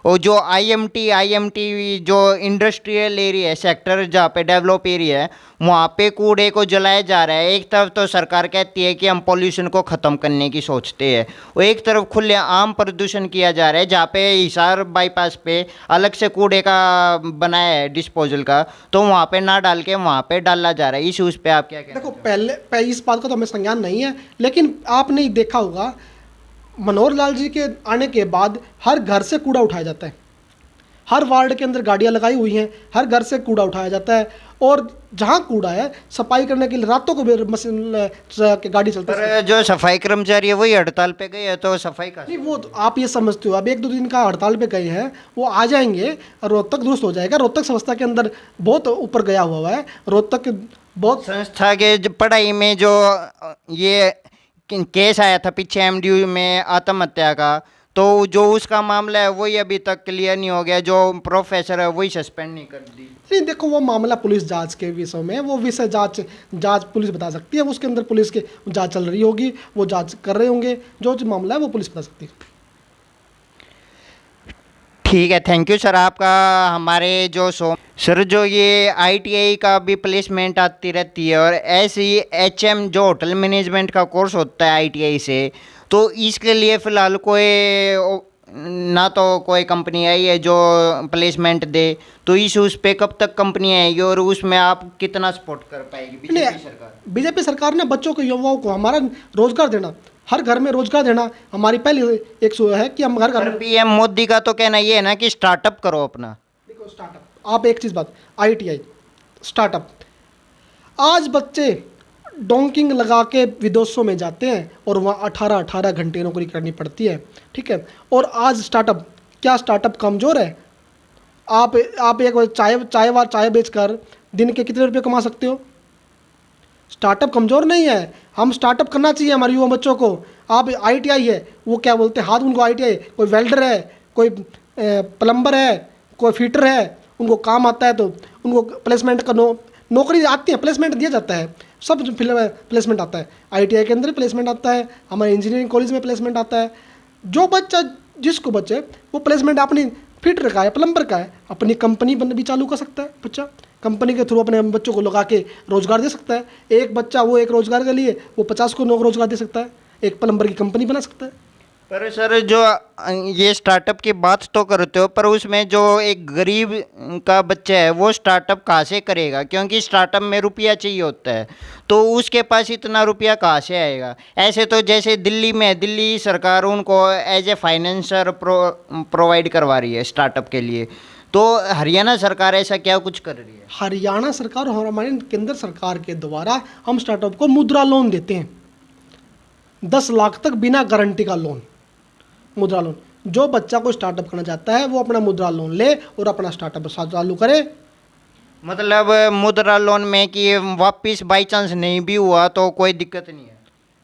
और जो IMT जो इंडस्ट्रियल एरिया है, सेक्टर जहाँ पे डेवलप एरिया है, वहाँ पे कूड़े को जलाया जा रहा है। एक तरफ तो सरकार कहती है कि हम पॉल्यूशन को ख़त्म करने की सोचते हैं, और एक तरफ खुले आम प्रदूषण किया जा रहा है। जहाँ पे हिसार बाईपास पे अलग से कूड़े का बनाया है डिस्पोजल का, तो वहाँ पे ना डाल के वहाँ पे डाला जा रहा है। इस उस पे आप क्या कहते देखो पहले इस बात का तो हमें संज्ञान नहीं है, लेकिन आपने देखा होगा मनोहर लाल जी के आने के बाद हर घर से कूड़ा उठाया जाता है, हर वार्ड के अंदर गाड़ियां लगाई हुई हैं, हर घर से कूड़ा उठाया जाता है। और जहां कूड़ा है सफाई करने के लिए रातों को भी मशीन गाड़ी चलती है। पर जो सफाई कर्मचारी है वही हड़ताल पे गए हैं, तो सफाई का नहीं, वो तो आप ये समझते हो, अब 1-2 दिन का हड़ताल पे गए हैं, वो आ जाएंगे, रोहतक दुरुस्त हो जाएगा। रोहतक संस्था के अंदर बहुत ऊपर गया हुआ है, रोहतक बहुत संस्था के पढ़ाई में जो ये केस आया था पीछे MDU में आत्महत्या का, तो जो उसका मामला है वही अभी तक क्लियर नहीं हो गया। जो प्रोफेसर है वही सस्पेंड नहीं कर दी। नहीं, देखो वो मामला पुलिस जांच के विषय में, वो विषय जांच पुलिस बता सकती है। उसके अंदर पुलिस की जांच चल रही होगी, वो जांच कर रहे होंगे, जो मामला है वो पुलिस बता सकती है। ठीक है, थैंक यू सर आपका। हमारे जो सर जो ये ITI का भी प्लेसमेंट आती रहती है, और ऐसी HM जो होटल मैनेजमेंट का कोर्स होता है ITI से, तो इसके लिए फ़िलहाल ना तो कोई कंपनी आई है जो प्लेसमेंट दे, तो इस उस पे कब तक कंपनी आएगी और उसमें आप कितना सपोर्ट कर पाएगी बीजेपी सरकार? बीजेपी सरकार ने बच्चों को, युवाओं को हमारा रोजगार देना, हर घर में रोजगार देना हमारी पहली एक सो है कि हम हर घर में। PM मोदी का तो कहना ये है ना कि स्टार्टअप करो अपना। देखो स्टार्टअप, आप एक चीज़ बात, ITI स्टार्टअप, आज बच्चे डोंकिंग लगा के विदेशों में जाते हैं और वहाँ 18 घंटे नौकरी करनी पड़ती है, ठीक है। और आज स्टार्टअप, क्या स्टार्टअप कमज़ोर है? आप एक चाय बेचकर दिन के कितने रुपए कमा सकते हो? स्टार्टअप कमज़ोर नहीं है, हम स्टार्टअप करना चाहिए हमारे युवा बच्चों को। आप ITI है, वो क्या बोलते हैं, हाथ उनको ITI, कोई वेल्डर है, कोई प्लम्बर है, कोई फिटर है, उनको काम आता है तो उनको प्लेसमेंट का नौकरी आती है, प्लेसमेंट दिया जाता है, सब प्लेसमेंट आता है। ITI के अंदर प्लेसमेंट आता है, हमारे इंजीनियरिंग कॉलेज में प्लेसमेंट आता है। जो बच्चा जिसको बचे वो प्लेसमेंट अपनी फिटर का है, प्लम्बर का है, अपनी कंपनी भी चालू कर सकता है। बच्चा कंपनी के थ्रू अपने बच्चों को लगा के रोजगार दे सकता है। एक बच्चा वो एक रोजगार के लिए वो 50 को रोजगार दे सकता है, एक प्लम्बर की कंपनी बना सकता है। पर सर जो ये स्टार्टअप की बात तो करते हो, पर उसमें जो एक गरीब का बच्चा है वो स्टार्टअप कहाँ से करेगा? क्योंकि स्टार्टअप में रुपया चाहिए होता है, तो उसके पास इतना रुपया कहाँ से आएगा? ऐसे तो जैसे दिल्ली में, दिल्ली सरकार उनको एज ए फाइनेंसर प्रोवाइड करवा रही है स्टार्टअप के लिए, तो हरियाणा सरकार ऐसा क्या कुछ कर रही है? हरियाणा सरकार और हमारे केंद्र सरकार के द्वारा हम स्टार्टअप को मुद्रा लोन देते हैं। 10 लाख तक बिना गारंटी का लोन, मुद्रा लोन। जो बच्चा को स्टार्टअप करना चाहता है वो अपना मुद्रा लोन ले और अपना स्टार्टअप चालू करे। मतलब मुद्रा लोन में कि वापिस बाई चांस नहीं भी हुआ तो कोई दिक्कत नहीं है?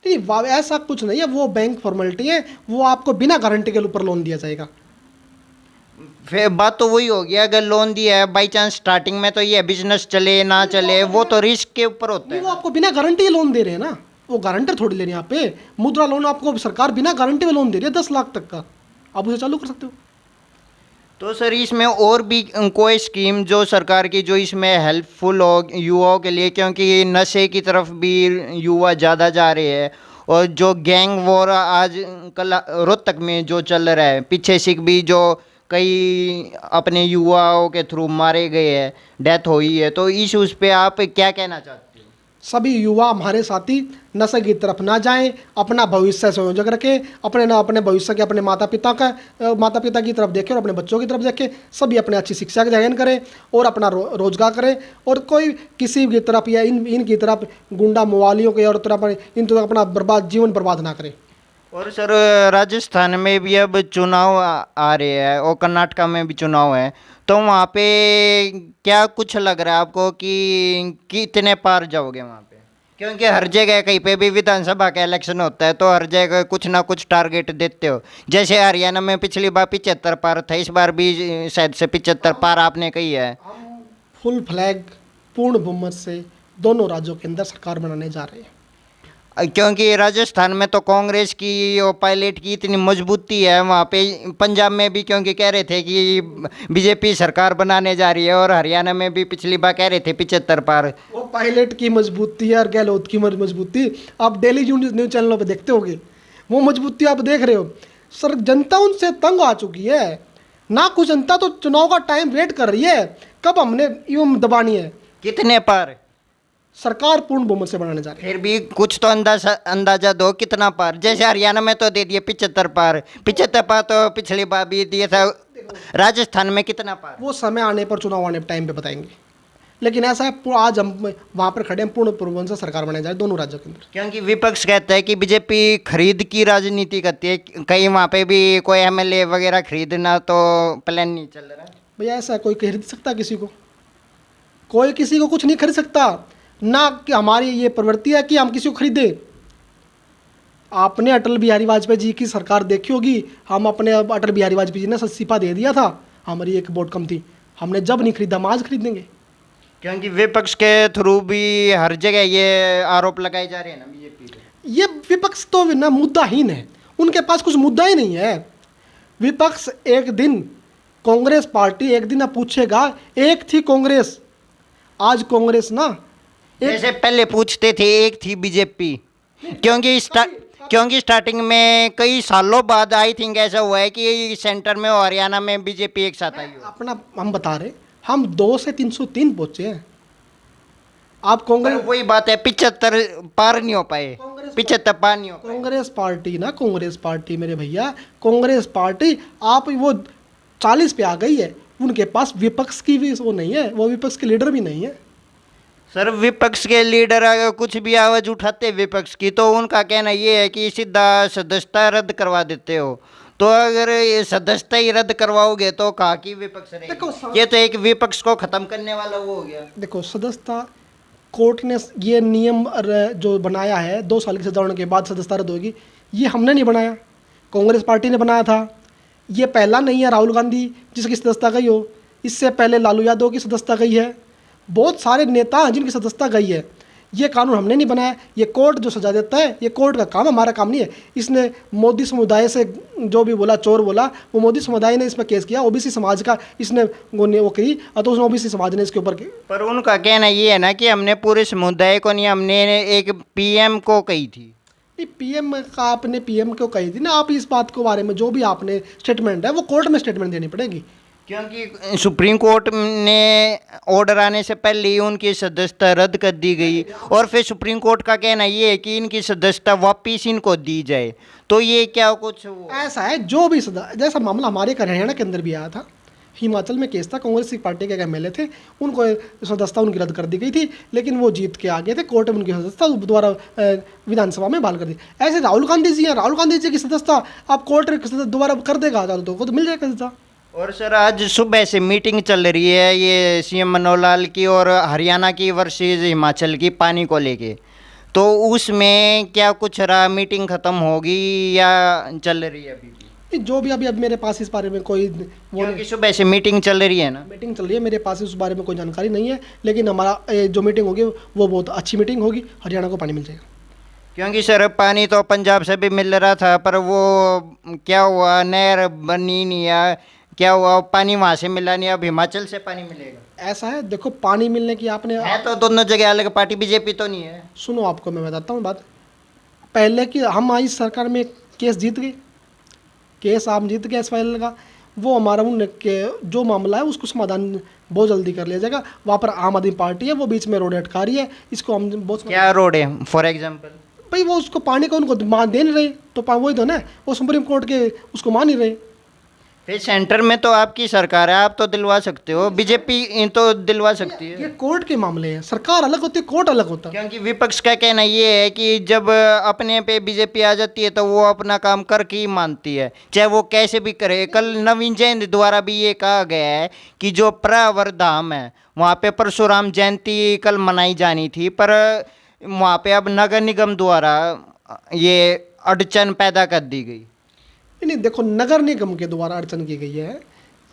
नहीं, ऐसा कुछ नहीं है, वो बैंक फॉर्मेलिटी है, वो आपको बिना गारंटी के ऊपर लोन दिया जाएगा। फिर बात तो वही होगी, अगर लोन दिया है बाई चांस स्टार्टिंग में तो ये बिजनेस चले ना चले वो तो रिस्क के ऊपर होता नहीं, है। वो आपको बिना गारंटी लोन दे रहे हैं ना, वो गारंटर थोड़ी ले रहे हैं यहाँ पे। मुद्रा लोन आपको सरकार बिना गारंटी में लोन दे रही है 10 लाख तक का, आप उसे चालू कर सकते हो। तो सर इसमें और भी कोई स्कीम जो सरकार की जो इसमें हेल्पफुल हो युवाओं के लिए, क्योंकि नशे की तरफ भी युवा ज़्यादा जा रहे हैं और जो गैंग वॉर आज कल रोहतक में जो चल रहा है, पीछे से भी जो कई अपने युवाओं के थ्रू मारे गए हैं, डेथ हुई है, तो इस उस पे आप क्या कहना चाहते हो? सभी युवा हमारे साथी नशे की तरफ ना जाएं, अपना भविष्य संयोजक रखें, अपने भविष्य के अपने माता पिता की तरफ देखें और अपने बच्चों की तरफ देखें। सभी अपने अच्छी शिक्षा का चयन करें और अपना रोजगार करें, और कोई किसी की तरफ या इनकी तरफ गुंडा मवालियों के और तरफ इन तरफ अपना जीवन बर्बाद ना करें। और सर राजस्थान में भी अब चुनाव आ रहे हैं और कर्नाटका में भी चुनाव है, तो वहाँ पे क्या कुछ लग रहा है आपको कि कितने पार जाओगे वहाँ पे? क्योंकि हर जगह कहीं पे भी विधानसभा का इलेक्शन होता है तो हर जगह कुछ ना कुछ टारगेट देते हो। जैसे हरियाणा में पिछली बार 75 पार था, इस बार भी शायद से 75 पार आपने कही है। हम फुल फ्लैग पूर्ण बहुमत से दोनों राज्यों के अंदर सरकार बनाने जा रहे हैं। क्योंकि राजस्थान में तो कांग्रेस की और पायलट की इतनी मजबूती है, वहाँ पे पंजाब में भी क्योंकि कह रहे थे कि बीजेपी सरकार बनाने जा रही है, और हरियाणा में भी पिछली बार कह रहे थे 75 पार। वो पायलट की मजबूती है और गहलोत की मजबूती आप डेली न्यूज़ चैनलों पे देखते होगे, वो मजबूती आप देख रहे हो। सर जनता उनसे तंग आ चुकी है ना, कुछ जनता तो चुनाव का टाइम वेट कर रही है कब हमने यूं दबानी है। कितने पार? सरकार पूर्ण बहुमत से बनाने जा रही है। फिर भी कुछ तो अंदाजा दो कितना पार? जैसे हरियाणा में तो दे दिए 75 पार, 75 पार तो पिछली बार भी दिया था। राजस्थान में कितना पार? वो समय आने पर, चुनाव आने पर टाइम पे बताएंगे, लेकिन ऐसा है आज हम वहाँ पर खड़े हैं, पूर्ण बहुमत से सरकार बनाई जाए दोनों राज्यों के अंदर। क्योंकि विपक्ष कहता है कि बीजेपी खरीद की राजनीति करती है, कहीं वहाँ पे भी कोई एमएलए वगैरह खरीदना तो प्लान नहीं चल रहा है। भैया ऐसा है, कोई खरीद सकता किसी को? कोई किसी को कुछ नहीं खरीद सकता ना, कि हमारी ये प्रवृत्ति है कि हम किसी को खरीदें। आपने अटल बिहारी वाजपेयी जी की सरकार देखी होगी, हम अपने अटल बिहारी वाजपेयी जी ने इस्तीफा दे दिया था, हमारी एक वोट कम थी, हमने जब नहीं खरीदा हम आज खरीदेंगे। क्योंकि विपक्ष के थ्रू भी हर जगह ये आरोप लगाए जा रहे हैं ना बीजेपी पे। ये विपक्ष तो ना मुद्दाहीन है, उनके पास कुछ मुद्दा ही नहीं है। विपक्ष एक दिन, कांग्रेस पार्टी एक दिन ना पूछेगा, एक थी कांग्रेस, आज कांग्रेस ना जैसे पहले पूछते थे एक थी बीजेपी, क्योंकि स्टार्टिंग में कई सालों बाद आई थिंक ऐसा हुआ है कि सेंटर में और हरियाणा में बीजेपी एक साथ आई हो। अपना हम बता रहे, हम 2 से 303 पहुंचे हैं। आप कांग्रेस, वही बात है 75 पार नहीं हो पाए, 75 पार नहीं हो पाए। कांग्रेस पार्टी ना, कांग्रेस पार्टी मेरे भैया, कांग्रेस पार्टी आप वो 40 पे आ गई है, उनके पास विपक्ष की भी वो नहीं है, वो विपक्ष के लीडर भी नहीं है। सर विपक्ष के लीडर अगर कुछ भी आवाज़ उठाते विपक्ष की तो उनका कहना ये है कि सीधा सदस्यता रद्द करवा देते हो, तो अगर ये सदस्यता ही रद्द करवाओगे तो कहाँ की विपक्ष रहेगी? ये तो एक विपक्ष को ख़त्म करने वाला वो हो गया। देखो सदस्यता, कोर्ट ने ये नियम जो बनाया है 2 साल की सजा होने के बाद सदस्यता रद्द होगी, ये हमने नहीं बनाया, कांग्रेस पार्टी ने बनाया था। ये पहला नहीं है राहुल गांधी जिसकी सदस्यता गई हो, इससे पहले लालू यादव की सदस्यता गई है, बहुत सारे नेता हैं जिनकी सदस्यता गई है। ये कानून हमने नहीं बनाया, ये कोर्ट जो सजा देता है, ये कोर्ट का काम, हमारा काम नहीं है। इसने मोदी समुदाय से जो भी बोला, चोर बोला, वो मोदी समुदाय ने इस पर केस किया, ओबीसी समाज का इसने वो की, तो उसने ओबीसी समाज ने इसके ऊपर की। पर उनका कहना ये है ना कि हमने पूरे समुदाय को नहीं, हमने एक पीएम को कही थी। पीएम का आपने पीएम को कही थी ना, आप इस बात के बारे में जो भी आपने स्टेटमेंट है वो कोर्ट में स्टेटमेंट देनी पड़ेगी, क्योंकि सुप्रीम कोर्ट ने ऑर्डर आने से पहले ही उनकी सदस्यता रद्द कर दी गई, और फिर सुप्रीम कोर्ट का कहना ये है कि इनकी सदस्यता वापिस इनको दी जाए। तो ये क्या कुछ ऐसा है जो भी जैसा मामला हमारे हरियाणा के अंदर भी आया था, हिमाचल में केस था, कांग्रेस की पार्टी के एक एमएलए थे, उनको सदस्यता उनकी रद्द कर दी गई थी, लेकिन वो जीत के आ गए थे, कोर्ट में उनकी सदस्यता दोबारा विधानसभा में बहाल कर दी। ऐसे राहुल गांधी जी हैं, राहुल गांधी जी की सदस्यता आप कोर्ट दोबारा कर देगा तो मिल जाएगा सदस्यता। और सर आज सुबह से मीटिंग चल रही है ये सीएम मनोहर लाल की और हरियाणा की वर्सेस हिमाचल की पानी को लेके, तो उसमें क्या कुछ रहा, मीटिंग खत्म होगी या चल रही है अभी भी? जो भी अभी मेरे पास इस बारे में कोई वो क्योंकि सुबह से मीटिंग चल रही है ना। मीटिंग चल रही है, मेरे पास उस बारे में कोई जानकारी नहीं है, लेकिन हमारा जो मीटिंग होगी वो बहुत अच्छी मीटिंग होगी, हरियाणा को पानी मिल जाएगा। क्योंकि सर पानी तो पंजाब से भी मिल रहा था, पर वो क्या हुआ, नहर बनी नहीं, या क्या हुआ, पानी वहाँ से मिला नहीं, अब हिमाचल से पानी मिलेगा। ऐसा है, देखो पानी मिलने की आपने है तो दोनों जगह अलग पार्टी, बीजेपी तो नहीं है। सुनो आपको मैं बताता हूँ बात। पहले की हम आई सरकार में केस जीत गए, केस आप जीत गए एसवाईएल का, वो हमारा उन के जो मामला है उसको समाधान बहुत जल्दी कर लिया जाएगा। वहाँ पर आम आदमी पार्टी है, वो बीच में रोड अटका रही है, इसको हम बहुत क्या रोड है फॉर एग्जाम्पल? भाई वो उसको पानी का उनको मान दे नहीं रहे, तो वही तो ना, वो सुप्रीम कोर्ट के उसको मान नहीं रहे। फिर सेंटर में तो आपकी सरकार है, आप तो दिलवा सकते हो, बीजेपी तो दिलवा सकती ये है। कोर्ट के मामले हैं, सरकार अलग होती है, कोर्ट अलग होता है। क्योंकि विपक्ष का कहना ये है कि जब अपने पे बीजेपी आ जाती है तो वो अपना काम करके ही मानती है, चाहे वो कैसे भी करे। कल नवीन जैन द्वारा भी ये कहा गया है कि जो प्रवर धाम है वहाँ पे परशुराम जयंती कल मनाई जानी थी, पर वहाँ पे अब नगर निगम द्वारा ये अड़चन पैदा कर दी गई। नहीं देखो, नगर निगम के द्वारा अड़चन की गई है,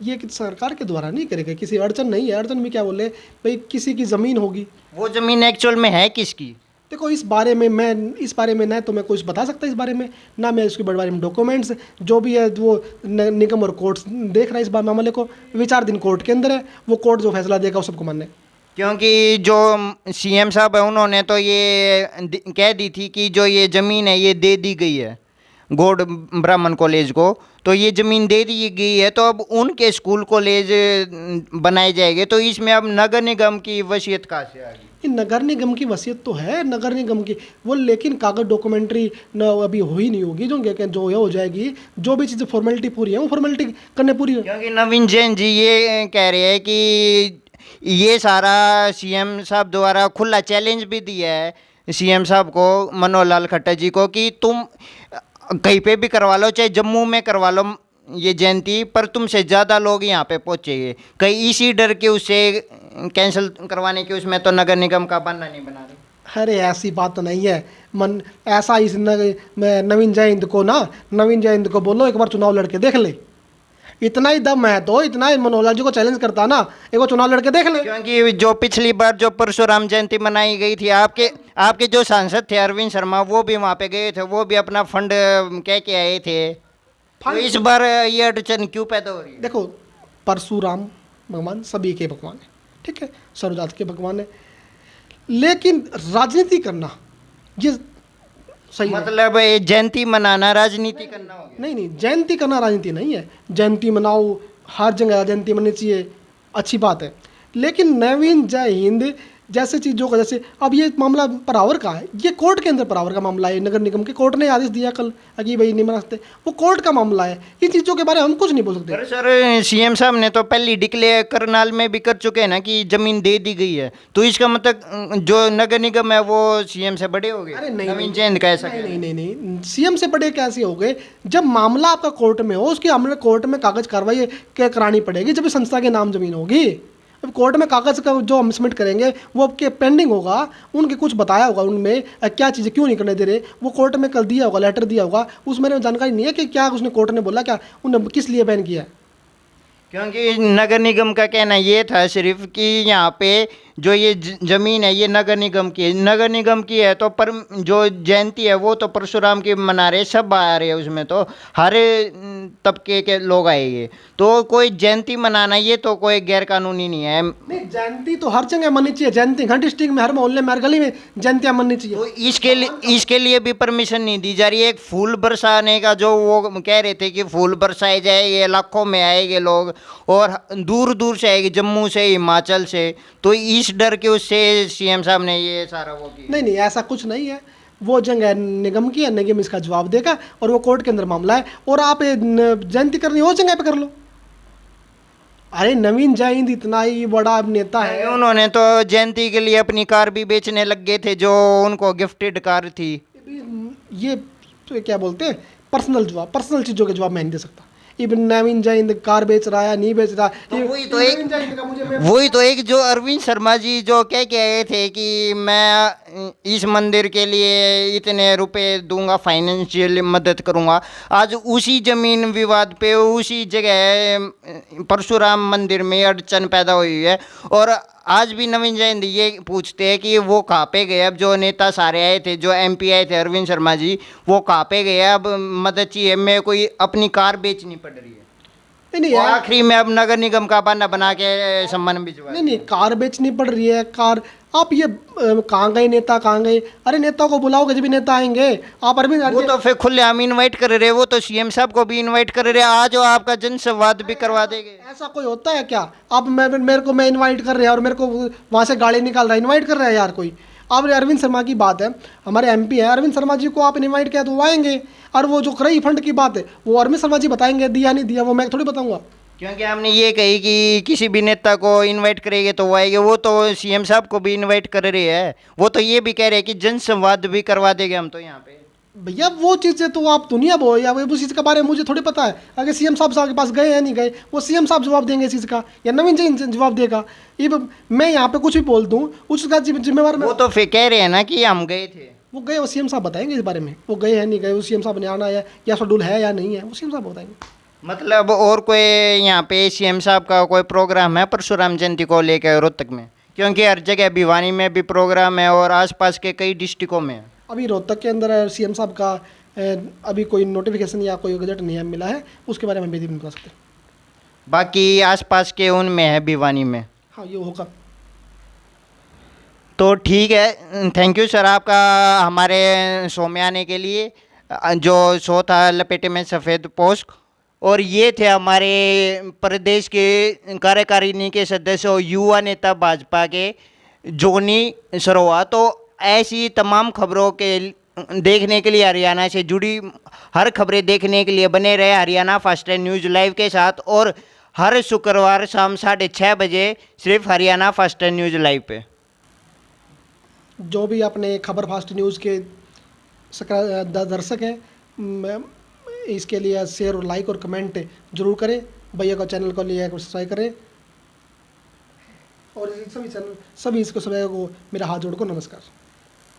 ये कि सरकार के द्वारा नहीं करेगा, किसी अड़चन नहीं है। अड़चन में क्या बोले भाई, किसी की ज़मीन होगी, वो ज़मीन एक्चुअल में है किसकी? देखो इस बारे में ना तो मैं कुछ बता सकता इस बारे में, ना मैं इसके बारे में डॉक्यूमेंट्स जो भी है वो निगम और कोर्ट देख रहा है इस बार मामले को, विचार दिन कोर्ट के अंदर है, वो कोर्ट जो फैसला देगा वो सबको मानना है। क्योंकि जो सीएम साहब है उन्होंने तो ये कह दी थी कि जो ये ज़मीन है ये दे दी गई है गौड़ ब्राह्मण कॉलेज को, तो ये ज़मीन दे दी गई है, तो अब उनके स्कूल कॉलेज बनाए जाएंगे, तो इसमें अब नगर निगम की वसीयत कहाँ से आ गई? नगर निगम की वसीयत तो है नगर निगम की वो, लेकिन कागज डॉक्यूमेंट्री न अभी हुई नहीं होगी, जो हो जाएगी, जो भी चीज़ें फॉर्मेलिटी पूरी है वो फॉर्मेलिटी करने पूरी है। क्योंकि नवीन जैन जी ये कह रहे हैं कि ये सारा सीएम साहब द्वारा खुला चैलेंज भी दिया है सीएम साहब को, मनोहर लाल खट्टर जी को, कि तुम कहीं पे भी करवा लो, चाहे जम्मू में करवा लो ये जयंती, पर तुमसे ज़्यादा लोग यहाँ पे पहुँचेंगे। कहीं इसी डर के उसे कैंसिल करवाने के उसमें तो नगर निगम का बनना नहीं बना रहे। अरे ऐसी बात तो नहीं है मन, ऐसा इस नवीन जयंत को बोलो एक बार चुनाव लड़के देख ले, इतना ही दम है तो इतना ही मनोहर लाल जी को चैलेंज करता ना, एक बार चुनाव लड़के देख ले। क्योंकि जो पिछली बार जो परशुराम जयंती मनाई गई थी, आपके जो सांसद थे अरविंद शर्मा, वो भी वहाँ पे गए थे, वो भी अपना फंड कह के आए थे, तो इस बार ये अड़चन क्यों पैदा हो रही है? देखो परशुराम भगवान सभी के भगवान है, ठीक है, सर्वजात के भगवान है, लेकिन राजनीति करना ये सही मतलब ये जयंती मनाना राजनीति करना हो गया? नहीं, जयंती करना राजनीति नहीं है। जयंती मनाओ, हर जगह जयंती मननी चाहिए, अच्छी बात है, लेकिन नवीन जय हिंद जैसे चीज़ों का, जैसे अब ये मामला परावर का है, ये कोर्ट के अंदर परावर का मामला है, नगर निगम के कोर्ट ने आदेश दिया कल कि भाई नहीं मना सकते, वो कोर्ट का मामला है, इन चीज़ों के बारे में हम कुछ नहीं बोल सकते। अरे सर सीएम साहब ने तो पहले डिक्लेयर करनाल में भी कर चुके हैं ना कि ज़मीन दे दी गई है, तो इसका मतलब जो नगर निगम है वो सीएम से बड़े हो गए? अरे नहीं, नवीन जैन का ऐसा नहीं, सीएम से बड़े कैसे हो गए? जब मामला आपका कोर्ट में हो, उसकी हमने कोर्ट में कागज कार्रवाई क्या करानी पड़ेगी, जब संस्था के नाम जमीन होगी। अब कोर्ट में कागज़ का जो हम सबमिट करेंगे वो आपके पेंडिंग होगा, उनके कुछ बताया होगा उनमें क्या चीज़ें क्यों नहीं करने दे रहे, वो कोर्ट में कल दिया होगा, लेटर दिया होगा, उसमें जानकारी नहीं है कि क्या उसने कोर्ट ने बोला, क्या उन्हें किस लिए बैन किया है। क्योंकि नगर निगम का कहना ये था सिर्फ कि यहाँ पे जो ये ज़मीन है ये नगर निगम की है, नगर निगम की है, तो पर जो जयंती है वो तो परशुराम की मना रहे, सब आ रहे हैं उसमें, तो हर तबके के लोग आएंगे, तो कोई जयंती मनाना ये तो कोई गैर कानूनी नहीं है। नहीं, जयंती तो हर जगह मननी चाहिए, जयंती हर डिस्ट्रिक्ट में, हर मोहल्ले में, हर गली में जयंतियाँ मननी चाहिए। तो इसके लिए भी परमिशन नहीं दी जा रही है। एक फूल बरसाने का जो वो कह रहे थे कि फूल बरसाए जाएंगे, लाखों में आएंगे लोग और दूर दूर से आएंगे, जम्मू से, हिमाचल से, तो इस डर के उससे सीएम साहब ने ये सारा वो किया। नहीं, ऐसा कुछ नहीं है, वो जगह निगम की है, निगम इसका जवाब देगा और वो कोर्ट के अंदर मामला है, और आप जयंती करनी हो जगह पे कर लो। अरे नवीन जैन इतना ही बड़ा नेता है। उन्होंने तो जयंती के लिए अपनी कार भी बेचने लग गए थे, जो उनको गिफ्टेड कार थी। ये तो क्या बोलते हैं, पर्सनल जवाब, पर्सनल चीज़ों के जवाब मैं नहीं दे सकता। इवन नवीन जैन कार बेच रहा है नहीं बेच रहा, तो वही तो नवीन एक जैन का वही तो एक जो अरविंद शर्मा जी जो कह के आए थे कि मैं इस मंदिर के लिए इतने रुपए दूंगा, फाइनेंशियल मदद करूंगा, आज उसी जमीन विवाद पे उसी जगह परशुराम मंदिर में अड़चन पैदा हुई है। और आज भी नवीन जैन ये पूछते हैं कि वो कहाँ पे गए, अब जो नेता सारे आए थे, जो एमपी आए थे अरविंद शर्मा जी, वो कहाँ पे गए, अब मदद चाहिए, मेरे को अपनी कार बेचनी पड़ रही है। नहीं और यार, आखिरी में अब नगर निगम का बहाना बना के सम्मान भिजवा। नहीं कार बेचनी पड़ रही है कार। आप ये कहाँ गए नेता, कहाँ गए? अरे नेता को बुलाओगे जब भी नेता आएंगे। आप अरविंद वो तो फिर खुलेआम इनवाइट कर रहे, वो तो सीएम साहब को भी इनवाइट कर रहे, आज वो आपका जनसंवाद भी करवा देंगे। ऐसा कोई होता है क्या? आप मेरे को मैं इनवाइट कर रहे हैं और मेरे को वहाँ से गाड़ी निकाल रहा है, इनवाइट कर रहा है यार कोई? अब अरविंद शर्मा की बात है, हमारे एमपी है, अरविंद शर्मा जी को आप इनवाइट किया तो वो आएंगे। और वो जो रही फंड की बात है वो अरविंद शर्मा जी बताएंगे, दिया नहीं दिया वो मैं थोड़ी बताऊंगा। क्योंकि हमने ये कही कि किसी भी नेता को इनवाइट करेंगे तो वो आएंगे, वो तो सीएम साहब को भी इनवाइट कर रहे हैं, वो तो ये भी कह रहे हैं कि जनसंवाद भी करवा देंगे हम तो यहाँ पे। भैया वो चीज़ें तो आप दुनिया बो या वो उस चीज़ के बारे में मुझे थोड़ी पता है। अगर सीएम साहब के पास गए या नहीं गए वो सीएम साहब जवाब देंगे इस चीज़ का, या नवीन जैन जवाब देगा। ये मैं यहाँ पे कुछ भी बोल दूँ उसका जिम्मेवार वो तो फिर कह रहे हैं ना कि हम गए थे। वो गए, वो सीएम साहब बताएंगे इस बारे में, वो गए हैं नहीं गए, वो सीएम साहब ने आना है या शेड्यूल है या नहीं है, वो सीएम साहब बताएंगे। मतलब और कोई यहाँ पे सीएम साहब का कोई प्रोग्राम है परशुराम जयंती को लेकर रोहतक में? क्योंकि हर जगह भिवानी में भी प्रोग्राम है और आसपास के कई डिस्ट्रिक्टों में है। अभी रोहतक के अंदर सीएम साहब का अभी कोई नोटिफिकेशन या कोई गजट नहीं मिला है, उसके बारे में भी नहीं बता सकते। बाकी आसपास के उनमें है, भिवानी में। हाँ ये होगा। तो ठीक है, थैंक यू सर आपका हमारे शो में आने के लिए। जो शो था लपेटे में सफ़ेद पोस्ट, और ये थे हमारे प्रदेश के कार्यकारिणी के सदस्य और युवा नेता भाजपा के जोनी सरोवा। तो ऐसी तमाम खबरों के देखने के लिए, हरियाणा से जुड़ी हर खबरें देखने के लिए बने रहे हरियाणा फास्ट न्यूज़ लाइव के साथ, और हर शुक्रवार शाम 6:30 बजे सिर्फ हरियाणा फास्ट न्यूज़ लाइव पे। जो भी अपने खबर फास्ट न्यूज़ के दर्शक हैं, इसके लिए शेयर और लाइक और कमेंट जरूर करें। भैया का चैनल को लिए सब्सक्राइब करें, और सभी इसको सभी को मेरा हाथ जोड़ को नमस्कार।